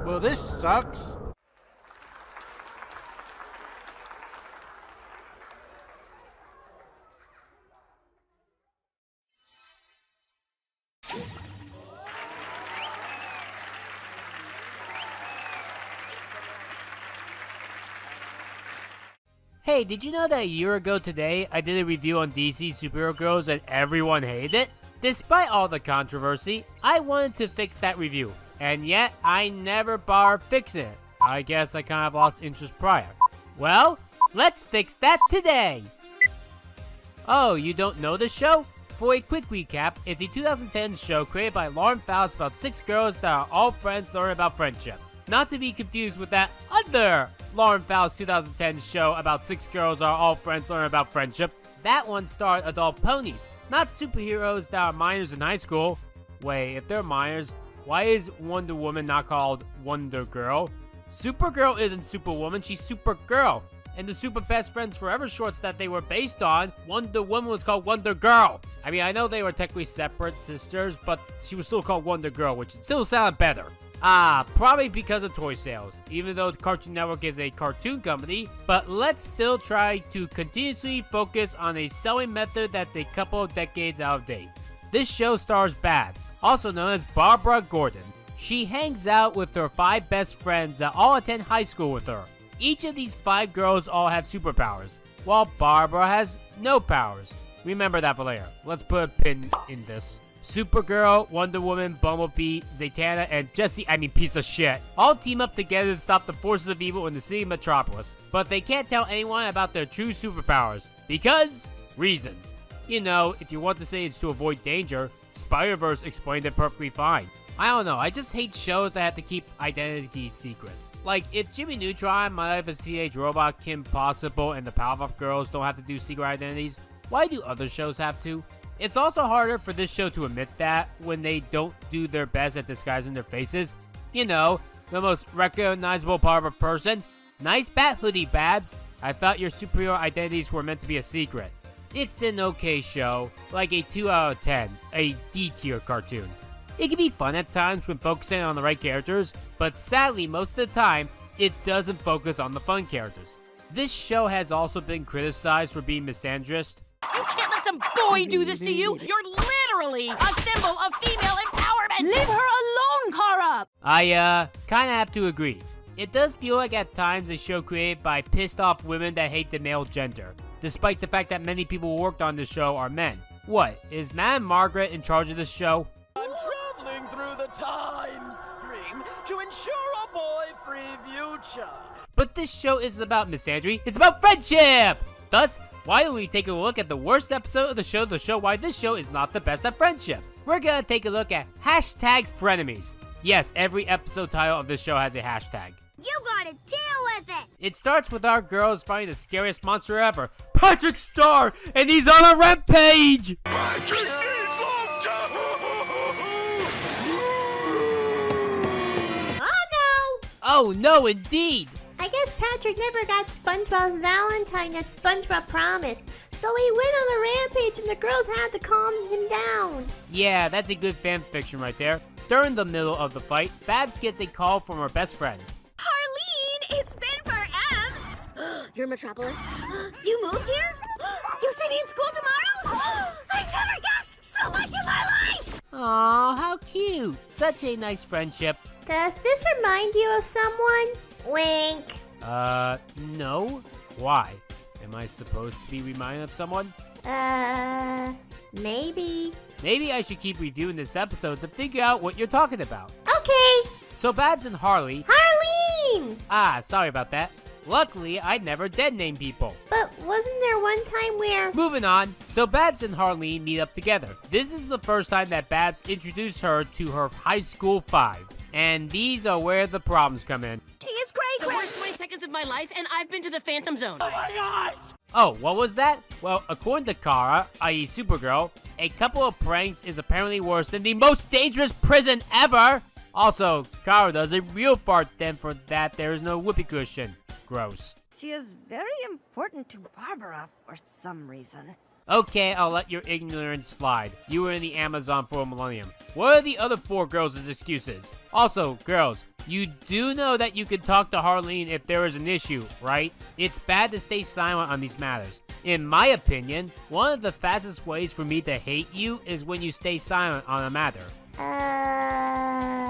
Well, this sucks. Hey, did you know that a year ago today, I did a review on DC superhero girls and everyone hated it? Despite all the controversy, I wanted to fix that review, and yet I never bothered fixing it. I guess I kind of lost interest prior. Well, let's fix that today! Oh, you don't know this show? For a quick recap, it's a 2010 show created by Lauren Faust about 6 girls that are all friends learning about friendship. Not to be confused with that other Lauren Faust 2010 show about 6 girls are all friends learning about friendship. That one starred adult ponies, not superheroes that are minors in high school. Wait, if they're minors, why is Wonder Woman not called Wonder Girl? Supergirl isn't Superwoman, she's Supergirl. And the Super Best Friends Forever shorts that they were based on, Wonder Woman was called Wonder Girl. I mean, I know they were technically separate sisters, but she was still called Wonder Girl, which still sounded better. Probably because of toy sales, even though Cartoon Network is a cartoon company, but let's still try to continuously focus on a selling method that's a couple of decades out of date. This show stars Babs, also known as Barbara Gordon. She hangs out with her 5 best friends that all attend high school with her. Each of these 5 girls all have superpowers, while Barbara has no powers. Remember that for later. Let's put a pin in this. Supergirl, Wonder Woman, Bumblebee, Zatanna, and Jessie, piece of shit, all team up together to stop the forces of evil in the city of Metropolis. But they can't tell anyone about their true superpowers. Because reasons. You know, if you want to say it's to avoid danger, Spider-Verse explained it perfectly fine. I don't know, I just hate shows that have to keep identity secrets. Like, if Jimmy Neutron, My Life as Teenage Robot, Kim Possible, and the Powerpuff Girls don't have to do secret identities, why do other shows have to? It's also harder for this show to admit that when they don't do their best at disguising their faces. You know, the most recognizable part of a person. Nice bat hoodie, Babs. I thought your superhero identities were meant to be a secret. It's an okay show, like a 2 out of 10, a D-tier cartoon. It can be fun at times when focusing on the right characters, but sadly most of the time, it doesn't focus on the fun characters. This show has also been criticized for being misandrist. You can't let some boy do this to you! You're literally a symbol of female empowerment! Leave her alone, Kara! I, kinda have to agree. It does feel like at times a show created by pissed off women that hate the male gender, despite the fact that many people who worked on this show are men. What, is Madame Margaret in charge of this show? I'm traveling through the time stream to ensure a boy-free future. But this show isn't about misandry, it's about friendship! Thus, why don't we take a look at the worst episode of the show to show why this show is not the best at friendship? We're gonna take a look at hashtag Frenemies. Yes, every episode title of this show has a hashtag. You gotta deal with it! It starts with our girls finding the scariest monster ever, Patrick Star, and he's on a rampage! Patrick needs love too! Oh no! Oh no, indeed! I guess Patrick never got SpongeBob's Valentine that SpongeBob promised, so he went on a rampage and the girls had to calm him down. Yeah, that's a good fan fiction right there. During the middle of the fight, Babs gets a call from her best friend. Harleen, it's been forever! You're Metropolis? You moved here? You see me in school tomorrow? I've never guessed so much in my life! Aw, how cute. Such a nice friendship. Does this remind you of someone? Wink. No. Why? Am I supposed to be reminded of someone? Maybe. Maybe I should keep reviewing this episode to figure out what you're talking about. Okay. So Babs and Harley... Harleen! Sorry about that. Luckily, I never dead name people. But wasn't there one time where... Moving on. So Babs and Harleen meet up together. This is the first time that Babs introduced her to her high school 5. And these are where the problems come in. She is great! The worst 20 seconds of my life, and I've been to the Phantom Zone. Oh my gosh! Oh, what was that? Well, according to Kara, i.e. Supergirl, a couple of pranks is apparently worse than the most dangerous prison ever! Also, Kara does a real fart, then for that there is no whoopee cushion. Gross. She is very important to Barbara for some reason. Okay, I'll let your ignorance slide. You were in the Amazon for a millennium. What are the other 4 girls' excuses? Also, girls, you do know that you can talk to Harleen if there is an issue, right? It's bad to stay silent on these matters. In my opinion, one of the fastest ways for me to hate you is when you stay silent on a matter.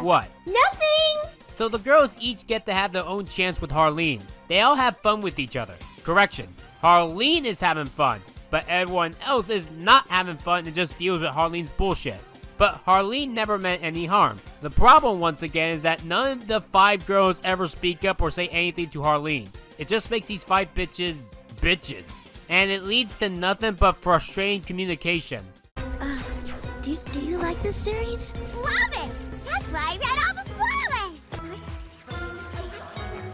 What? Nothing! So the girls each get to have their own chance with Harleen. They all have fun with each other. Correction, Harleen is having fun, but everyone else is not having fun and just deals with Harleen's bullshit. But Harleen never meant any harm. The problem once again is that none of the 5 girls ever speak up or say anything to Harleen. It just makes these 5 bitches, bitches. And it leads to nothing but frustrating communication. Do you like this series? Love it! That's why I read all the spoilers!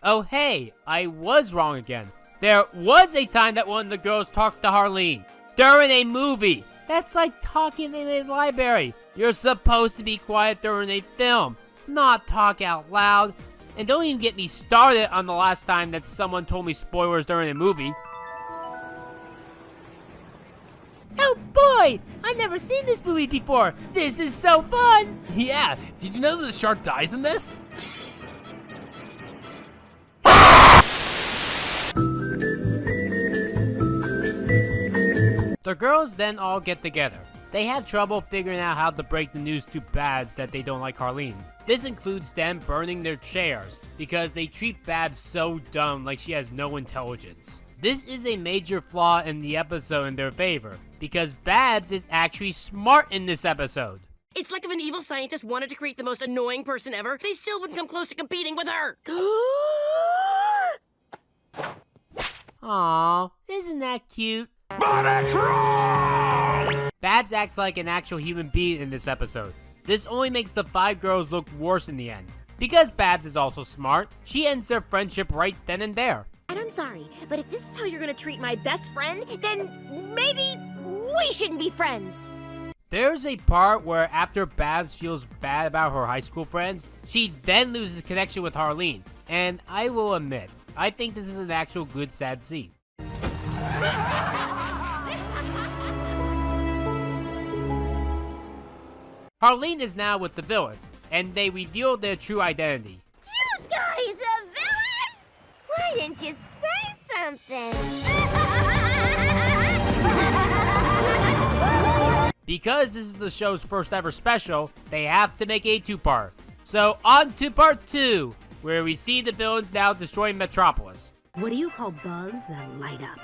Oh hey, I was wrong again. There was a time that one of the girls talked to Harleen. During a movie! That's like talking in a library. You're supposed to be quiet during a film, not talk out loud. And don't even get me started on the last time that someone told me spoilers during a movie. Oh boy! I've never seen this movie before! This is so fun! Yeah, did you know that the shark dies in this? The girls then all get together. They have trouble figuring out how to break the news to Babs that they don't like Harleen. This includes them burning their chairs, because they treat Babs so dumb like she has no intelligence. This is a major flaw in the episode in their favor, because Babs is actually smart in this episode. It's like if an evil scientist wanted to create the most annoying person ever, they still wouldn't come close to competing with her. Aww, isn't that cute? But it's wrong! Babs acts like an actual human being in this episode. This only makes the 5 girls look worse in the end. Because Babs is also smart, she ends their friendship right then and there. And I'm sorry, but if this is how you're gonna treat my best friend, then maybe we shouldn't be friends. There's a part where after Babs feels bad about her high school friends, she then loses connection with Harleen. And I will admit, I think this is an actual good sad scene. Harleen is now with the villains, and they reveal their true identity. You guys are villains? Why didn't you say something? Because this is the show's first ever special, they have to make a 2-part. So on to part 2, where we see the villains now destroying Metropolis. What do you call bugs that light up?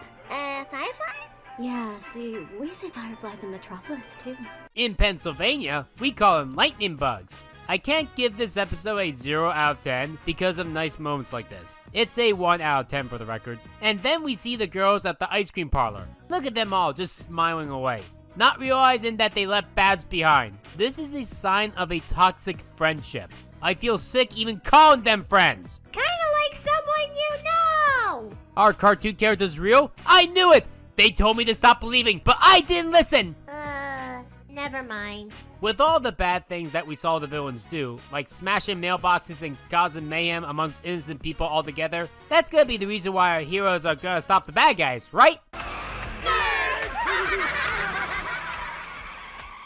Fireflies? Yeah, see, we say fireflies in Metropolis, too. In Pennsylvania, we call them lightning bugs. I can't give this episode a 0 out of 10 because of nice moments like this. It's a 1 out of 10 for the record. And then we see the girls at the ice cream parlor. Look at them all just smiling away, not realizing that they left Babs behind. This is a sign of a toxic friendship. I feel sick even calling them friends. Kinda like someone you know! Are cartoon characters real? I knew it! They told me to stop believing, but I didn't listen! Never mind. With all the bad things that we saw the villains do, like smashing mailboxes and causing mayhem amongst innocent people altogether, that's gonna be the reason why our heroes are gonna stop the bad guys, right?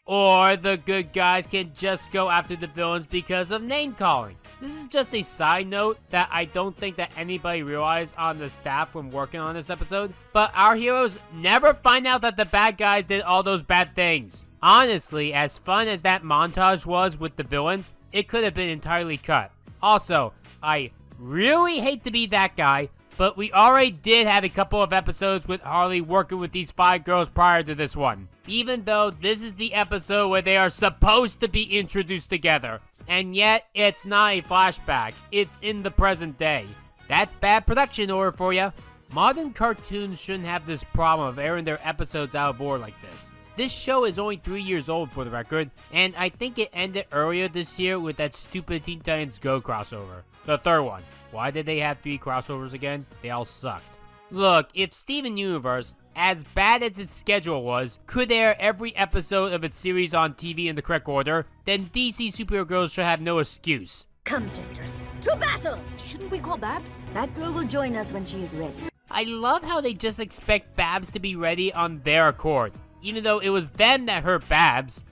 Or the good guys can just go after the villains because of name calling. This is just a side note that I don't think that anybody realized on the staff when working on this episode, but our heroes never find out that the bad guys did all those bad things. Honestly, as fun as that montage was with the villains, it could have been entirely cut. Also, I really hate to be that guy, but we already did have a couple of episodes with Harley working with these 5 girls prior to this one. Even though this is the episode where they are supposed to be introduced together. And yet, it's not a flashback, it's in the present day. That's bad production order for ya. Modern cartoons shouldn't have this problem of airing their episodes out of order like this. This show is only 3 years old for the record, and I think it ended earlier this year with that stupid Teen Titans Go crossover. The third one. Why did they have 3 crossovers again? They all sucked. Look, if Steven Universe, as bad as its schedule was, could air every episode of its series on TV in the correct order, then DC Superhero Girls should have no excuse. Come, sisters, to battle! Shouldn't we call Babs? That girl will join us when she is ready. I love how they just expect Babs to be ready on their accord, even though it was them that hurt Babs.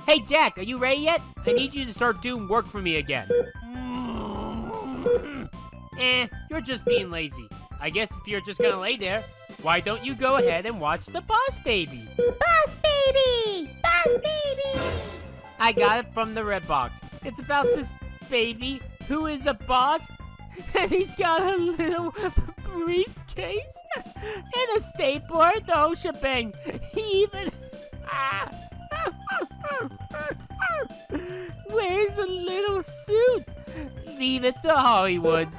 Hey Jack, are you ready yet? I need you to start doing work for me again. You're just being lazy. I guess if you're just gonna lay there, why don't you go ahead and watch the Boss Baby? Boss baby! Boss baby! I got it from the red box. It's about this baby who is a boss, and he's got a little briefcase and a stapler, the whole shebang. He even wears a little suit. Leave it to Hollywood.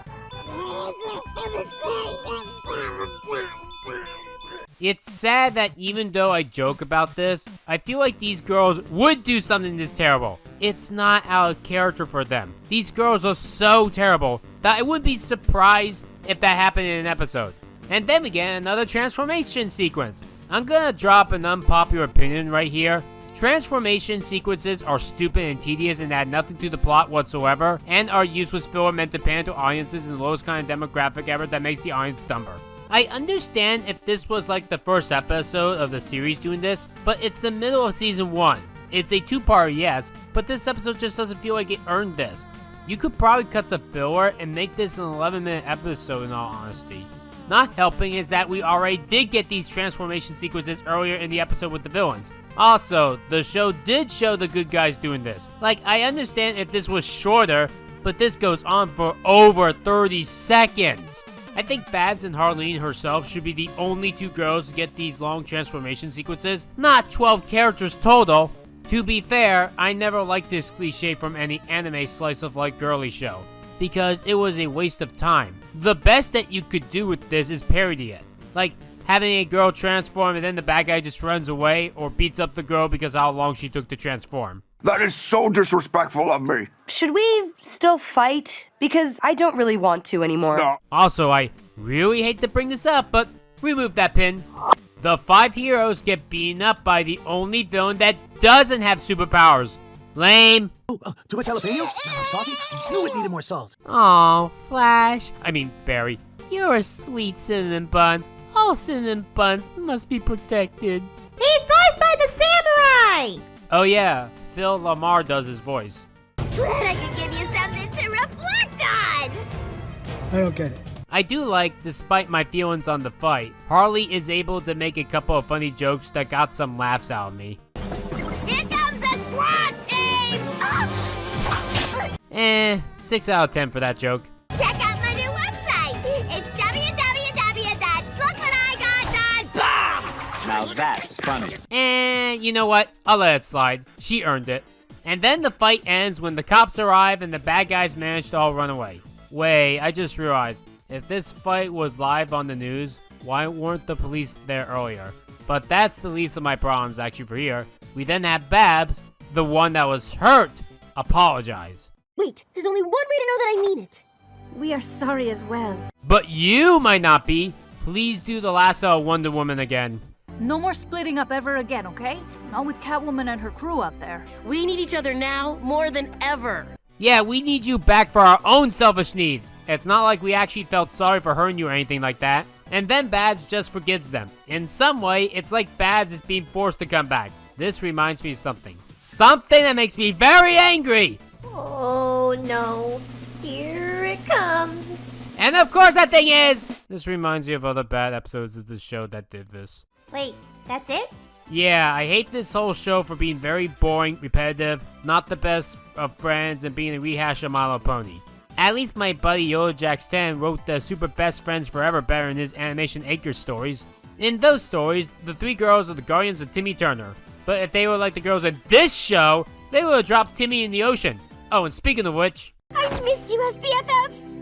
It's sad that even though I joke about this, I feel like these girls would do something this terrible. It's not out of character for them. These girls are so terrible that I wouldn't be surprised if that happened in an episode. And then we get another transformation sequence. I'm gonna drop an unpopular opinion right here. Transformation sequences are stupid and tedious and add nothing to the plot whatsoever, and are useless filler meant to pan to audiences in the lowest kind of demographic ever that makes the audience dumber. I understand if this was like the first episode of the series doing this, but it's the middle of season 1. It's a 2-part, yes, but this episode just doesn't feel like it earned this. You could probably cut the filler and make this an 11-minute episode in all honesty. Not helping is that we already did get these transformation sequences earlier in the episode with the villains. Also, the show did show the good guys doing this. Like, I understand if this was shorter, but this goes on for over 30 seconds. I think Babs and Harleen herself should be the only 2 girls to get these long transformation sequences, not 12 characters total. To be fair, I never liked this cliche from any anime slice of life girly show, because it was a waste of time. The best that you could do with this is parody it. Like, having a girl transform and then the bad guy just runs away or beats up the girl because of how long she took to transform. That is so disrespectful of me. Should we still fight? Because I don't really want to anymore. No. Also, I really hate to bring this up, but remove that pin. The 5 heroes get beaten up by the only villain that doesn't have superpowers. Lame. Too much jalapenos? Saucy? Knew it needed more salt. Aw, Barry, you're a sweet cinnamon bun. All cinnamon buns must be protected. He's voiced by the samurai! Oh yeah, Phil Lamar does his voice. Glad I could give you something to reflect on! I don't get it. I do like, despite my feelings on the fight, Harley is able to make a couple of funny jokes that got some laughs out of me. Here comes the SWAT team! 6 out of 10 for that joke. Check out my new website! It's www.lookwhatigot.com! Now that's funny. And you know what? I'll let it slide. She earned it. And then the fight ends when the cops arrive and the bad guys manage to all run away. Wait, I just realized, if this fight was live on the news, why weren't the police there earlier? But that's the least of my problems actually for here. We then have Babs, the one that was hurt, apologize. Wait, there's only one way to know that I mean it. We are sorry as well. But you might not be. Please do the lasso of Wonder Woman again. No more splitting up ever again, okay? Not with Catwoman and her crew up there. We need each other now more than ever. Yeah, we need you back for our own selfish needs. It's not like we actually felt sorry for hurting you or anything like that. And then Babs just forgives them. In some way, it's like Babs is being forced to come back. This reminds me of something. Something that makes me very angry! Oh no, here it comes. And of course that thing is... This reminds me of other bad episodes of the show that did this. Wait, that's it? Yeah, I hate this whole show for being very boring, repetitive, not the best of friends, and being a rehash of My Little Pony. At least my buddy YojaX10 wrote the Super Best Friends Forever better in his Animation Acres stories. In those stories, the 3 girls are the guardians of Timmy Turner. But if they were like the girls in this show, they would have dropped Timmy in the ocean. Oh, and speaking of which... I've missed you as BFFs!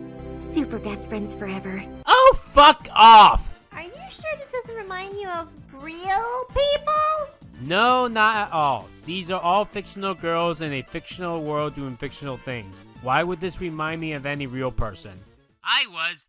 Super best friends forever. Oh, fuck off! Are you sure this doesn't remind you of real people? No, not at all. These are all fictional girls in a fictional world doing fictional things. Why would this remind me of any real person? I was...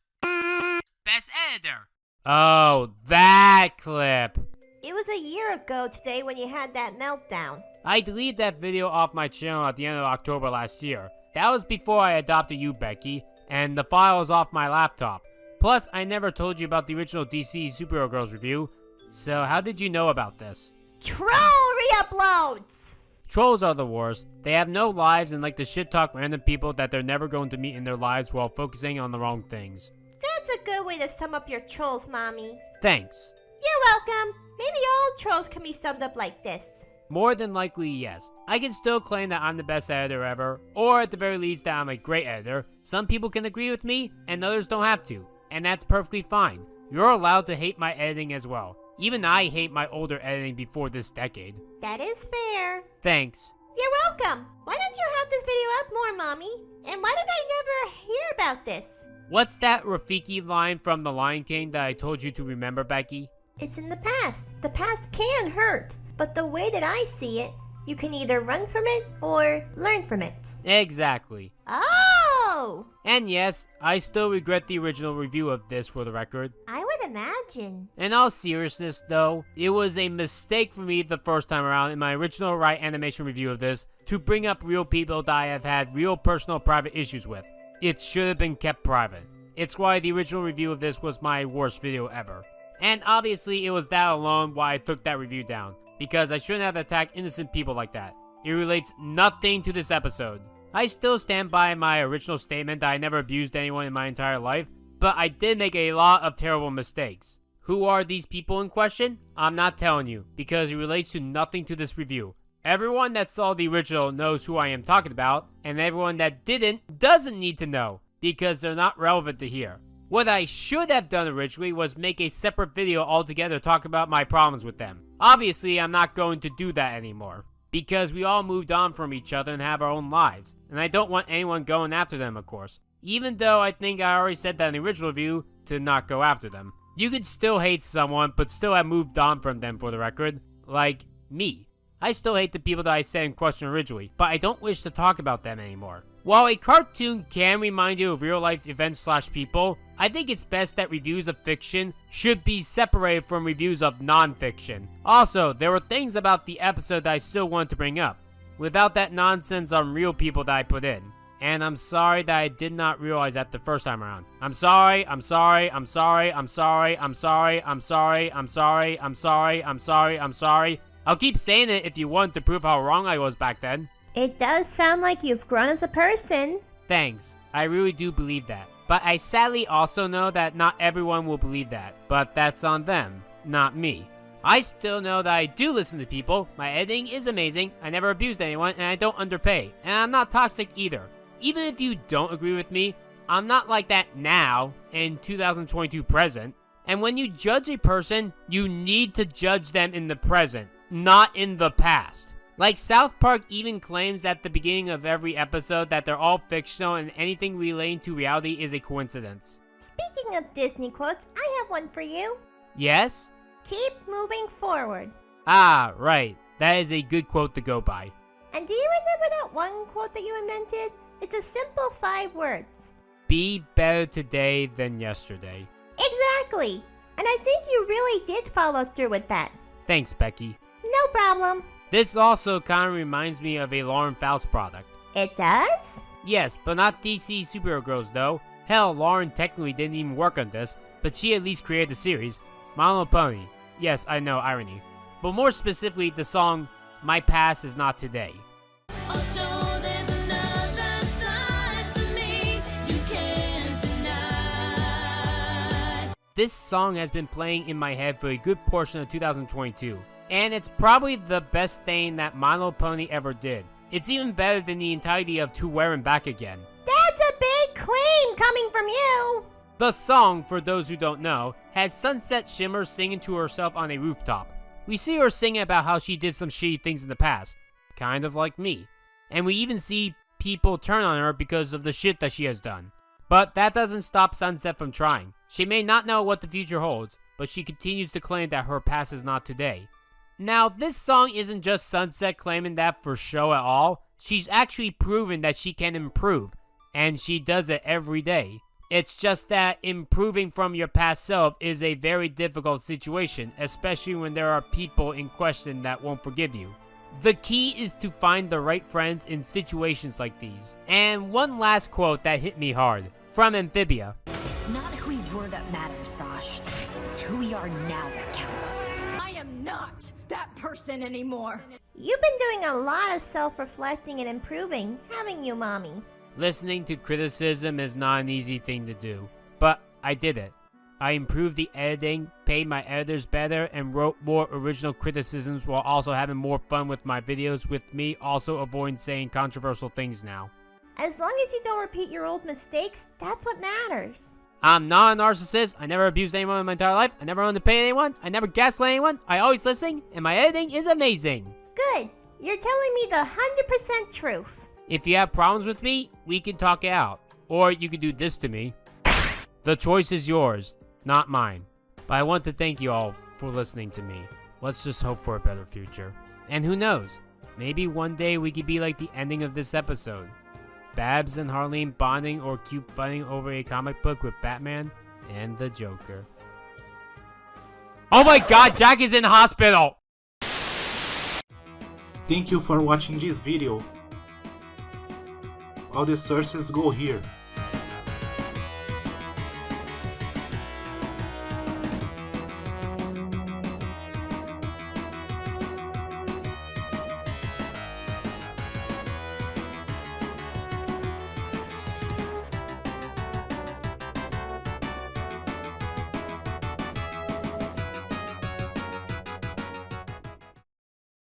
Best Editor. Oh, that clip. It was a year ago today when you had that meltdown. I deleted that video off my channel at the end of October last year. That was before I adopted you, Becky. and the file is off my laptop. Plus, I never told you about the original DC Superhero Girls review, so how did you know about this? Troll re-uploads! Trolls are the worst. They have no lives and like to shit talk random people that they're never going to meet in their lives while focusing on the wrong things. That's a good way to sum up your trolls, Mommy. Thanks. You're welcome. Maybe all trolls can be summed up like this. More than likely, yes. I can still claim that I'm the best editor ever, or at the very least that I'm a great editor. Some people can agree with me, and others don't have to, and that's perfectly fine. You're allowed to hate my editing as well. Even I hate my older editing before this decade. That is fair. Thanks. You're welcome. Why don't you have this video up more, Mommy? And why did I never hear about this? What's that Rafiki line from The Lion King that I told you to remember, Becky? It's in the past. The past can hurt. But the way that I see it, you can either run from it or learn from it. Exactly. Oh! And yes, I still regret the original review of this for the record. I would imagine. In all seriousness though, it was a mistake for me the first time around in my original Ryanimation review of this to bring up real people that I have had real personal private issues with. It should have been kept private. It's why the original review of this was my worst video ever. And obviously it was that alone why I took that review down. Because I shouldn't have attacked innocent people like that. It relates nothing to this episode. I still stand by my original statement that I never abused anyone in my entire life, but I did make a lot of terrible mistakes. Who are these people in question? I'm not telling you, because it relates to nothing to this review. Everyone that saw the original knows who I am talking about, and everyone that didn't doesn't need to know, because they're not relevant to here. What I should have done originally was make a separate video altogether talk about my problems with them. Obviously, I'm not going to do that anymore, because we all moved on from each other and have our own lives, and I don't want anyone going after them, of course. Even though I think I already said that in the original review to not go after them. You could still hate someone, but still have moved on from them for the record. Like, me. I still hate the people that I said in question originally, but I don't wish to talk about them anymore. While a cartoon can remind you of real-life events/people, I think it's best that reviews of fiction should be separated from reviews of non-fiction. Also, there were things about the episode that I still wanted to bring up, without that nonsense on real people that I put in. And I'm sorry that I did not realize that the first time around. I'm sorry, I'm sorry, I'm sorry, I'm sorry, I'm sorry, I'm sorry, I'm sorry, I'm sorry, I'm sorry, I'm sorry. I'll keep saying it if you want to prove how wrong I was back then. It does sound like you've grown as a person. Thanks. I really do believe that. But I sadly also know that not everyone will believe that. But that's on them, not me. I still know that I do listen to people. My editing is amazing. I never abused anyone and I don't underpay. And I'm not toxic either. Even if you don't agree with me, I'm not like that now in 2022 present. And when you judge a person, you need to judge them in the present, not in the past. Like South Park even claims at the beginning of every episode that they're all fictional and anything relating to reality is a coincidence. Speaking of Disney quotes, I have one for you. Yes? Keep moving forward. Ah, right. That is a good quote to go by. And do you remember that one quote that you invented? It's a simple 5 words. Be better today than yesterday. Exactly. And I think you really did follow through with that. Thanks, Becky. No problem. This also kind of reminds me of a Lauren Faust product. It does? Yes, but not DC Superhero Girls though. Hell, Lauren technically didn't even work on this, but she at least created the series. My Little Pony. Yes, I know, irony. But more specifically, the song, My Past Is Not Today. This song has been playing in my head for a good portion of 2022. And it's probably the best thing that My Little Pony ever did. It's even better than the entirety of To Where and Back Again. That's a big claim coming from you! The song, for those who don't know, has Sunset Shimmer singing to herself on a rooftop. We see her singing about how she did some shitty things in the past, kind of like me. And we even see people turn on her because of the shit that she has done. But that doesn't stop Sunset from trying. She may not know what the future holds, but she continues to claim that her past is not today. Now, this song isn't just Sunset claiming that for show at all. She's actually proven that she can improve, and she does it every day. It's just that improving from your past self is a very difficult situation, especially when there are people in question that won't forgive you. The key is to find the right friends in situations like these. And one last quote that hit me hard. from Amphibia. It's not who we were that matters, Sash. It's who we are now that counts. I am not that person anymore. You've been doing a lot of self-reflecting and improving, haven't you, Mommy? Listening to criticism is not an easy thing to do, but I did it. I improved the editing, paid my editors better, and wrote more original criticisms while also having more fun with my videos, with me also avoiding saying controversial things now. As long as you don't repeat your old mistakes, that's what matters. I'm not a narcissist. I never abused anyone in my entire life. I never wanted to pay anyone. I never gaslight anyone. I always listen, and my editing is amazing. Good. You're telling me the 100% truth. If you have problems with me, we can talk it out. Or you can do this to me. The choice is yours, not mine. But I want to thank you all for listening to me. Let's just hope for a better future. And who knows? Maybe one day we could be like the ending of this episode. Babs and Harleen bonding or cute fighting over a comic book with Batman and the Joker. Oh my god, Jack is in hospital! Thank you for watching this video. All the sources go here.